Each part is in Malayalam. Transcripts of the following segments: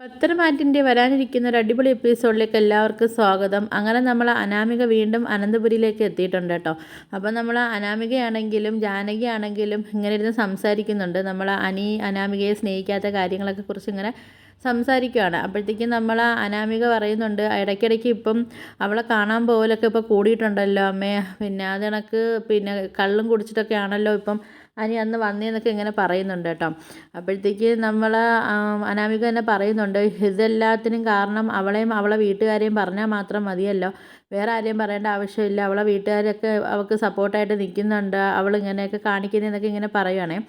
പത്തരമാറ്റിൻ്റെ വരാനിരിക്കുന്ന ഒരു അടിപൊളി എപ്പിസോഡിലേക്ക് എല്ലാവർക്കും സ്വാഗതം. അങ്ങനെ നമ്മൾ അനാമിക വീണ്ടും അനന്തപുരിയിലേക്ക് എത്തിയിട്ടുണ്ട് കേട്ടോ. അപ്പോൾ നമ്മൾ അനാമികയാണെങ്കിലും ജാനകി ആണെങ്കിലും ഇങ്ങനെ ഇരുന്ന് സംസാരിക്കുന്നുണ്ട്. നമ്മൾ അനാമികയെ സ്നേഹിക്കാത്ത കാര്യങ്ങളൊക്കെ കുറിച്ച് ഇങ്ങനെ സംസാരിക്കുകയാണ്. അപ്പോഴത്തേക്കും നമ്മൾ അനാമിക പറയുന്നുണ്ട്, ഇടയ്ക്കിടയ്ക്ക് ഇപ്പം അവളെ കാണാൻ പോകലൊക്കെ ഇപ്പോൾ കൂടിയിട്ടുണ്ടല്ലോ അമ്മേ, പിന്നെ അത് കണക്ക് പിന്നെ കള്ളും കുടിച്ചിട്ടൊക്കെ ആണല്ലോ ഇപ്പം അന്ന് വന്നേന്നൊക്കെ ഇങ്ങനെ പറയുന്നുണ്ട് കേട്ടോ. അപ്പോഴത്തേക്ക് നമ്മൾ അനാമിക തന്നെ പറയുന്നുണ്ട്, ഇതെല്ലാത്തിനും കാരണം അവളെയും അവളെ വീട്ടുകാരെയും പറഞ്ഞാൽ മാത്രം മതിയല്ലോ, വേറെ ആരെയും പറയേണ്ട ആവശ്യമില്ല, അവളെ വീട്ടുകാരൊക്കെ അവൾക്ക് സപ്പോർട്ടായിട്ട് നിൽക്കുന്നുണ്ട്, അവൾ ഇങ്ങനെയൊക്കെ കാണിക്കുന്നതെന്നൊക്കെ ഇങ്ങനെ പറയുവാണേ.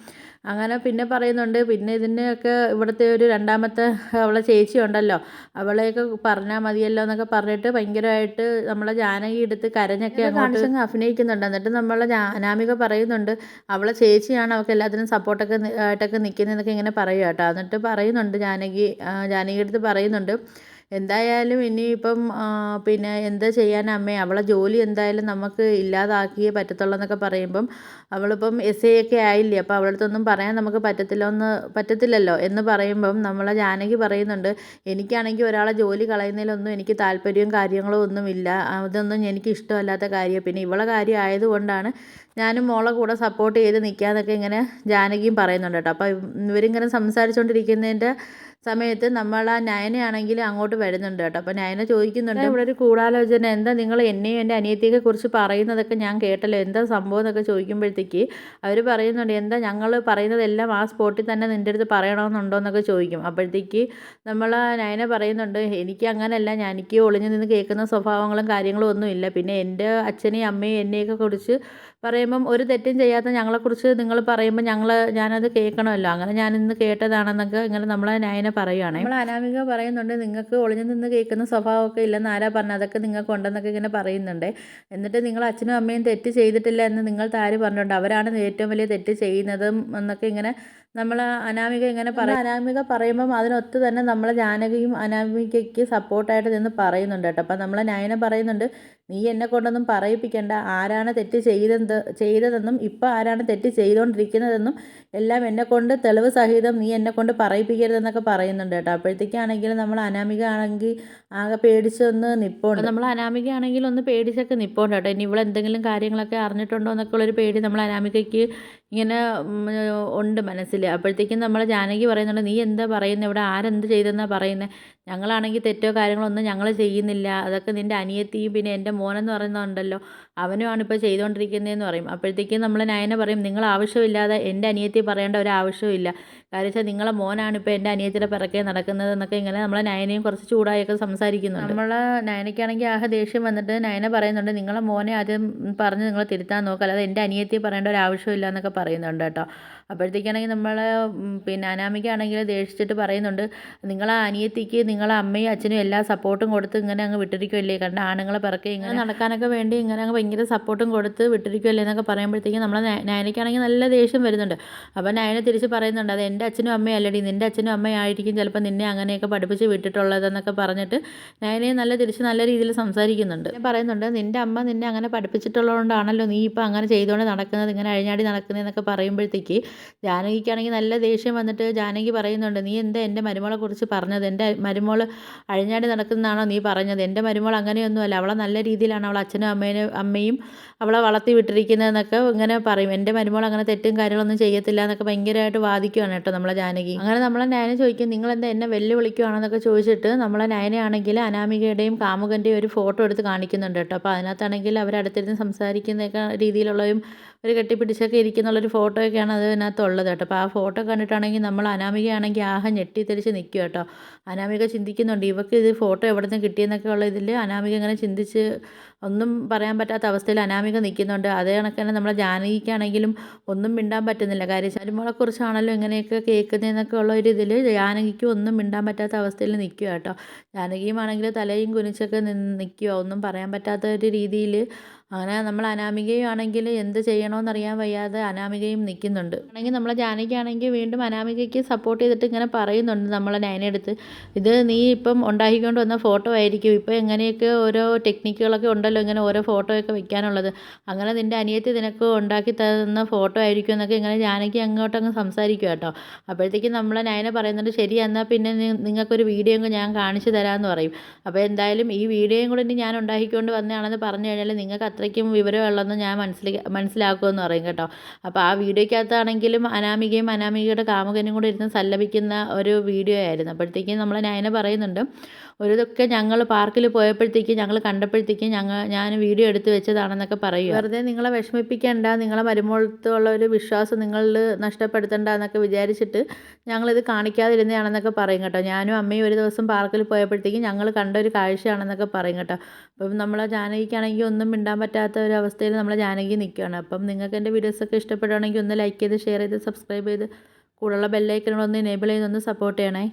അങ്ങനെ പിന്നെ പറയുന്നുണ്ട്, പിന്നെ ഇതിനെയൊക്കെ ഇവിടുത്തെ ഒരു രണ്ടാമത്തെ അവളെ ചേച്ചി ഉണ്ടല്ലോ, അവളെയൊക്കെ പറഞ്ഞാൽ മതിയല്ലോ എന്നൊക്കെ പറഞ്ഞിട്ട് ഭയങ്കരമായിട്ട് നമ്മളെ ജാനകി എടുത്ത് കരഞ്ഞൊക്കെ അങ്ങോട്ട് അഭിനയിക്കുന്നുണ്ട്. എന്നിട്ട് നമ്മളെ അനാമിക പറയുന്നുണ്ട്, അവളെ ചേച്ചിയാണ് അവൾക്ക് എല്ലാത്തിനും സപ്പോർട്ടൊക്കെ ആയിട്ടൊക്കെ നിൽക്കുന്നതെന്നൊക്കെ ഇങ്ങനെ പറയുക കേട്ടോ. എന്നിട്ട് പറയുന്നുണ്ട് ജാനകി എടുത്ത് പറയുന്നുണ്ട്, എന്തായാലും ഇനിയിപ്പം പിന്നെ എന്താ ചെയ്യാനാ അമ്മേ, അവളെ ജോലി എന്തായാലും നമുക്ക് ഇല്ലാതാക്കിയേ പറ്റത്തുള്ളൂ എന്നൊക്കെ പറയുമ്പം അവളിപ്പം SI ഒക്കെ ആയില്ലേ, അപ്പോൾ അവളുടെ അടുത്തൊന്നും പറയാൻ നമുക്ക് പറ്റത്തില്ലല്ലോ എന്ന് പറയുമ്പം നമ്മളെ ജാനകി പറയുന്നുണ്ട്, എനിക്കാണെങ്കിൽ ഒരാളെ ജോലി കളയുന്നതിലൊന്നും എനിക്ക് താല്പര്യവും കാര്യങ്ങളും ഒന്നുമില്ല, അതൊന്നും എനിക്ക് ഇഷ്ടമല്ലാത്ത കാര്യമാണ്, പിന്നെ ഇവളെ കാര്യം ആയതുകൊണ്ടാണ് ഞാനും മോളെ കൂടെ സപ്പോർട്ട് ചെയ്ത് നിൽക്കാന്നൊക്കെ ഇങ്ങനെ ജാനകിയും പറയുന്നുണ്ട് കേട്ടോ. അപ്പോൾ ഇവരിങ്ങനെ സംസാരിച്ചുകൊണ്ടിരിക്കുന്നതിൻ്റെ സമയത്ത് നമ്മൾ നയനയാണെങ്കിൽ അങ്ങോട്ട് വരുന്നുണ്ട് കേട്ടോ. അപ്പോൾ നയന ചോദിക്കുന്നുണ്ട്, ഇവിടെ ഒരു ഗൂഢാലോചന, എന്താ നിങ്ങൾ എന്നെയും എൻ്റെ അനിയത്തിയെ കുറിച്ച് പറയുന്നതൊക്കെ ഞാൻ കേട്ടല്ലോ, എന്താ സംഭവം എന്നൊക്കെ ചോദിക്കുമ്പോഴത്തേക്ക് അവർ പറയുന്നുണ്ട്, എന്താ ഞങ്ങൾ പറയുന്നതെല്ലാം ആ സ്പോട്ടിൽ തന്നെ നിൻ്റെ അടുത്ത് പറയണമെന്നുണ്ടോ എന്നൊക്കെ ചോദിക്കും. അപ്പോഴത്തേക്ക് നമ്മൾ നയന പറയുന്നുണ്ട്, എനിക്ക് അങ്ങനെയല്ല, എനിക്ക് ഒളിഞ്ഞു നിന്ന് കേൾക്കുന്ന സ്വഭാവങ്ങളും കാര്യങ്ങളും ഒന്നുമില്ല, പിന്നെ എൻ്റെ അച്ഛനെയും അമ്മയും എന്നെയൊക്കെ കുറിച്ച് പറയുമ്പം ഒരു തെറ്റും ചെയ്യാത്ത ഞങ്ങളെക്കുറിച്ച് നിങ്ങൾ പറയുമ്പോൾ ഞാനത് കേൾക്കണമല്ലോ, അങ്ങനെ ഞാനിന്ന് കേട്ടതാണെന്നൊക്കെ ഇങ്ങനെ നമ്മളെ നയന പറയുകയാണ്. നമ്മൾ അനാമിക പറയുന്നുണ്ട്, നിങ്ങൾക്ക് ഒളിഞ്ഞു നിന്ന് കേൾക്കുന്ന സ്വഭാവമൊക്കെ ഇല്ലെന്ന് ആരാ പറഞ്ഞത്, അതൊക്കെ നിങ്ങൾക്ക് ഉണ്ടെന്നൊക്കെ ഇങ്ങനെ പറയുന്നുണ്ട്. എന്നിട്ട് നിങ്ങൾ അച്ഛനും അമ്മയും തെറ്റ് ചെയ്തിട്ടില്ല എന്ന് നിങ്ങൾ താര് പറഞ്ഞിട്ടുണ്ട്, അവരാണ് ഏറ്റവും വലിയ തെറ്റ് ചെയ്യുന്നതും എന്നൊക്കെ ഇങ്ങനെ നമ്മൾ അനാമിക ഇങ്ങനെ അനാമിക പറയുമ്പം അതിനൊത്ത് തന്നെ നമ്മളെ ജാനകിയും അനാമികയ്ക്ക് സപ്പോർട്ടായിട്ട് നിന്ന് പറയുന്നുണ്ട് കേട്ടോ. അപ്പം നമ്മളെ നയന പറയുന്നുണ്ട്, നീ എന്നെ കൊണ്ടൊന്നും പറയിപ്പിക്കേണ്ട, ആരാണ് തെറ്റ് ചെയ്തതെന്നും ഇപ്പം ആരാണ് തെറ്റ് ചെയ്തുകൊണ്ടിരിക്കുന്നതെന്നും എല്ലാം എന്നെക്കൊണ്ട് തെളിവ് സഹിതം നീ എന്നെക്കൊണ്ട് പറയിപ്പിക്കരുതെന്നൊക്കെ പറയുന്നുണ്ട് കേട്ടോ. അപ്പോഴത്തേക്കാണെങ്കിലും നമ്മൾ അനാമിക ആണെങ്കിൽ ആകെ പേടിച്ചൊന്ന് നിൽപ്പുണ്ട്. നമ്മൾ അനാമിക ആണെങ്കിൽ ഒന്ന് പേടിച്ചൊക്കെ നിൽപ്പുണ്ട് കേട്ടോ. ഇനി ഇവിടെ എന്തെങ്കിലും കാര്യങ്ങളൊക്കെ അറിഞ്ഞിട്ടുണ്ടോ എന്നൊക്കെ ഉള്ളൊരു പേടി നമ്മൾ അനാമികയ്ക്ക് ഇങ്ങനെ ഉണ്ട് മനസ്സിൽ. അപ്പോഴത്തേക്കും നമ്മൾ ജാനകി പറയുന്നുണ്ട്, നീ എന്താ പറയുന്നത്, ഇവിടെ ആരെന്ത് ചെയ്തെന്നാണ് പറയുന്നത്, ഞങ്ങളാണെങ്കിൽ തെറ്റോ കാര്യങ്ങളോ ഒന്നും ഞങ്ങൾ ചെയ്യുന്നില്ല, അതൊക്കെ നിൻ്റെ അനിയത്തിയും പിന്നെ എൻ്റെ മോനെന്ന് പറയുന്നുണ്ടല്ലോ അവനുമാണ് ഇപ്പോൾ ചെയ്തുകൊണ്ടിരിക്കുന്നതെന്ന് പറയും. അപ്പോഴത്തേക്കും നമ്മൾ നയന പറയും, നിങ്ങൾ ആവശ്യമില്ലാതെ എൻ്റെ അനിയത്തി പറയേണ്ട ഒരു ആവശ്യമില്ല, കാര്യം വെച്ചാൽ നിങ്ങളെ മോനാണ് ഇപ്പോൾ എൻ്റെ അനിയത്തിയുടെ പിറകെ നടക്കുന്നത് എന്നൊക്കെ ഇങ്ങനെ നമ്മളെ നയനയും കുറച്ച് ചൂടായൊക്കെ സംസാരിക്കുന്നുണ്ട്. നമ്മൾ നയനയ്ക്കാണെങ്കിൽ ദേഷ്യം വന്നിട്ട് നയന പറയുന്നുണ്ട്, നിങ്ങളെ മോനെ ആദ്യം പറഞ്ഞ് നിങ്ങൾ തിരുത്താൻ നോക്കുക, അല്ലാതെ എൻ്റെ അനിയത്തി പറയേണ്ട ഒരു ആവശ്യമില്ല എന്നൊക്കെ പറയുന്നുണ്ട് കേട്ടോ. അപ്പോഴത്തേക്കാണെങ്കിൽ നമ്മൾ പിന്നെ അനാമികയാണെങ്കിൽ ദേഷിച്ചിട്ട് പറയുന്നുണ്ട്, നിങ്ങളെ അനിയത്തിക്ക് നിങ്ങളെ അമ്മയും അച്ഛനും എല്ലാ സപ്പോർട്ടും കൊടുത്ത് ഇങ്ങനെ അങ്ങ് വിട്ടിരിക്കുമല്ലേ, കണ്ട ആണുങ്ങളെ പിറകെ ഇങ്ങനെ നടക്കാനൊക്കെ വേണ്ടി ഇങ്ങനെ അങ്ങ് ഭയങ്കര സപ്പോർട്ടും കൊടുത്ത് വിട്ടിരിക്കുമല്ലേ എന്നൊക്കെ പറയുമ്പോഴത്തേക്കും നമ്മളെ നയനയ്ക്കാണെങ്കിൽ നല്ല ദേഷ്യം വരുന്നുണ്ട്. അപ്പോൾ നയന തിരിച്ച് പറയുന്നുണ്ട്, അത് എൻ്റെ അച്ഛനും അമ്മയും അല്ലടി, നിൻ്റെ അച്ഛനും അമ്മയായിരിക്കും ചിലപ്പോൾ നിന്നെ അങ്ങനെയൊക്കെ പഠിപ്പിച്ച് വിട്ടിട്ടുള്ളതെന്നൊക്കെ പറഞ്ഞിട്ട് നയനയെ നല്ല രീതിയിൽ സംസാരിക്കുന്നുണ്ട്. പറയുന്നുണ്ട്, നിൻ്റെ അമ്മ നിന്നെ അങ്ങനെ പഠിപ്പിച്ചിട്ടുള്ളതുകൊണ്ടാണല്ലോ നീ ഇപ്പോൾ അങ്ങനെ ചെയ്തുകൊണ്ട് നടക്കുന്നത്, ഇങ്ങനെ അഴിഞ്ഞാടി നടക്കുന്നതെന്നൊക്കെ പറയുമ്പോഴത്തേക്ക് ജാനകിക്കാണെങ്കിൽ നല്ല ദേഷ്യം വന്നിട്ട് ജാനകി പറയുന്നുണ്ട്, നീ എന്താ എൻ്റെ മരുമോളെ കുറിച്ച് പറഞ്ഞത്, എൻ്റെ മരുമോൾ അഴിഞ്ഞാടി നടക്കുന്നതാണോ നീ പറഞ്ഞത്, എൻ്റെ മരുമോൾ അങ്ങനെയൊന്നുമല്ല, അവളെ നല്ല രീതിയിലാണ് അവളെ അച്ഛനും അമ്മയും അവളെ വളർത്തി വിട്ടിരിക്കുന്നതെന്നൊക്കെ ഇങ്ങനെ പറയും, എൻ്റെ മരുമോൾ അങ്ങനെ തെറ്റും കാര്യങ്ങളൊന്നും ചെയ്യത്തില്ല എന്നൊക്കെ ഭയങ്കരമായിട്ട് വാദിക്കുകയാണ് കേട്ടോ നമ്മളെ ജാനകി. അങ്ങനെ നമ്മളെ നയന ചോദിക്കും, നിങ്ങളെന്താ എന്നെ വെല്ലുവിളിക്കുകയാണെന്നൊക്കെ ചോദിച്ചിട്ട് നമ്മളെ നയനയാണെങ്കിൽ അനാമികയുടെയും കാമുകൻ്റെയും ഒരു ഫോട്ടോ എടുത്ത് കാണിക്കുന്നുണ്ട് കേട്ടോ. അപ്പോൾ അതിനകത്താണെങ്കിൽ അവരടുത്തിരുന്ന് സംസാരിക്കുന്നതൊക്കെ രീതിയിലുള്ളതും ഒരു കെട്ടിപ്പിടിച്ചൊക്കെ ഇരിക്കുന്നുള്ളൊരു ഫോട്ടോയൊക്കെയാണ് അതിനകത്തുള്ളത് കേട്ടോ. അപ്പോൾ ആ ഫോട്ടോ കണ്ടിട്ടാണെങ്കിൽ നമ്മൾ അനാമികയാണെങ്കിൽ ഞെട്ടിത്തിരിച്ച് നിൽക്കുക കേട്ടോ. അനാമിക ചിന്തിക്കുന്നുണ്ട്, ഇവർക്ക് ഇത് ഫോട്ടോ എവിടെ നിന്ന് കിട്ടിയെന്നൊക്കെ ഉള്ള ഇതിൽ അനാമിക ഇങ്ങനെ ചിന്തിച്ച് ഒന്നും പറയാൻ പറ്റാത്ത അവസ്ഥയിൽ അനാമിക നിൽക്കുന്നുണ്ട്. അതേ കണക്ക് തന്നെ നമ്മളെ ജാനകിക്കാണെങ്കിലും ഒന്നും മിണ്ടാൻ പറ്റുന്നില്ല, കാര്യം ശരുമോളെക്കുറിച്ചാണല്ലോ ഇങ്ങനെയൊക്കെ കേൾക്കുന്നതെന്നൊക്കെ ഉള്ള ഒരു ഇതിൽ ജാനകിക്ക് ഒന്നും മിണ്ടാൻ പറ്റാത്ത അവസ്ഥയിൽ നിൽക്കുക കേട്ടോ. ജാനകിയുമാണെങ്കിൽ തലയും കുനിച്ചൊക്കെ നിൽക്കുക, ഒന്നും പറയാൻ പറ്റാത്ത ഒരു രീതിയിൽ അങ്ങനെ നമ്മൾ അനാമികയും ആണെങ്കിൽ എന്ത് ചെയ്യണമെന്നറിയാൻ വയ്യാതെ അനാമികയും നിൽക്കുന്നുണ്ട്. ആണെങ്കിൽ നമ്മളെ ജാനകിയാണെങ്കിൽ വീണ്ടും അനാമികയ്ക്ക് സപ്പോർട്ട് ചെയ്തിട്ട് ഇങ്ങനെ പറയുന്നുണ്ട് നമ്മളെ നയനടുത്ത്, ഇത് നീ ഇപ്പം ഉണ്ടാക്കിക്കൊണ്ട് വന്ന ഫോട്ടോ ആയിരിക്കും, ഇപ്പോൾ എങ്ങനെയൊക്കെ ഓരോ ടെക്നിക്കുകളൊക്കെ ഉണ്ടല്ലോ ഇങ്ങനെ ഓരോ ഫോട്ടോയൊക്കെ വെക്കാനുള്ളത്, അങ്ങനെ നിൻ്റെ അനിയത്തി നിനക്ക് ഉണ്ടാക്കി തന്ന ഫോട്ടോ ആയിരിക്കും എന്നൊക്കെ ഇങ്ങനെ ജാനകി അങ്ങോട്ടങ്ങ് സംസാരിക്കുക കേട്ടോ. അപ്പോഴത്തേക്കും നമ്മളെ നയന പറയുന്നുണ്ട്, ശരി എന്നാൽ പിന്നെ നിങ്ങൾക്കൊരു വീഡിയോ അങ്ങ് ഞാൻ കാണിച്ചു തരാമെന്ന് പറയും. അപ്പോൾ എന്തായാലും ഈ വീഡിയോയും കൂടെ ഇനി ഞാൻ ഉണ്ടാക്കിക്കൊണ്ട് വന്നതാണെന്ന് പറഞ്ഞു കഴിഞ്ഞാൽ നിങ്ങൾക്ക് അത്രയ്ക്കും വിവരമുള്ളതെന്ന് ഞാൻ മനസ്സിലാക്കുമെന്ന് പറയും കേട്ടോ. അപ്പോൾ ആ വീഡിയോയ്ക്കകത്താണെങ്കിലും അനാമികയും അനാമികയുടെ കാമുകനും കൂടെ ഇരുന്ന് സല്ലപിക്കുന്ന ഒരു വീഡിയോ ആയിരുന്നു. അപ്പോഴത്തേക്കും നമ്മളെ നയന പറയുന്നുണ്ട്, ഇതൊക്കെ ഞങ്ങൾ പാർക്കിൽ പോയപ്പോഴത്തേക്കും ഞങ്ങൾ കണ്ടപ്പോഴത്തേക്കും ഞാൻ വീഡിയോ എടുത്ത് വെച്ചതാണെന്നൊക്കെ പറയും. വെറുതെ നിങ്ങളെ വിഷമിപ്പിക്കേണ്ട, നിങ്ങളെ മരുമോളത്തുള്ള ഒരു വിശ്വാസം നിങ്ങളിൽ നഷ്ടപ്പെടുത്തണ്ട എന്നൊക്കെ വിചാരിച്ചിട്ട് ഞങ്ങളിത് കാണിക്കാതിരുന്നതാണെന്നൊക്കെ പറയും കേട്ടോ. ഞാനും അമ്മയും ഒരു ദിവസം പാർക്കിൽ പോയപ്പോഴത്തേക്കും ഞങ്ങൾ കണ്ട ഒരു കാഴ്ചയാണെന്നൊക്കെ പറയും കേട്ടോ. അപ്പം നമ്മളെ ജാനകിക്കാണെങ്കിൽ ഒന്നും മിണ്ടാൻ പറ്റാത്ത ഒരു അവസ്ഥയിൽ നമ്മളെ ജാനകി നിൽക്കുകയാണ്. അപ്പം നിങ്ങൾക്ക് എൻ്റെ വീഡിയോസൊക്കെ ഇഷ്ടപ്പെടുകയാണെങ്കിൽ ഒന്ന് ലൈക്ക് ചെയ്ത് ഷെയർ ചെയ്ത് സബ്സ്ക്രൈബ് ചെയ്ത് കൂടെയുള്ള ബെല്ലൈക്കണൊന്ന് എനേബിൾ ചെയ്തൊന്ന് സപ്പോർട്ട് ചെയ്യണേ.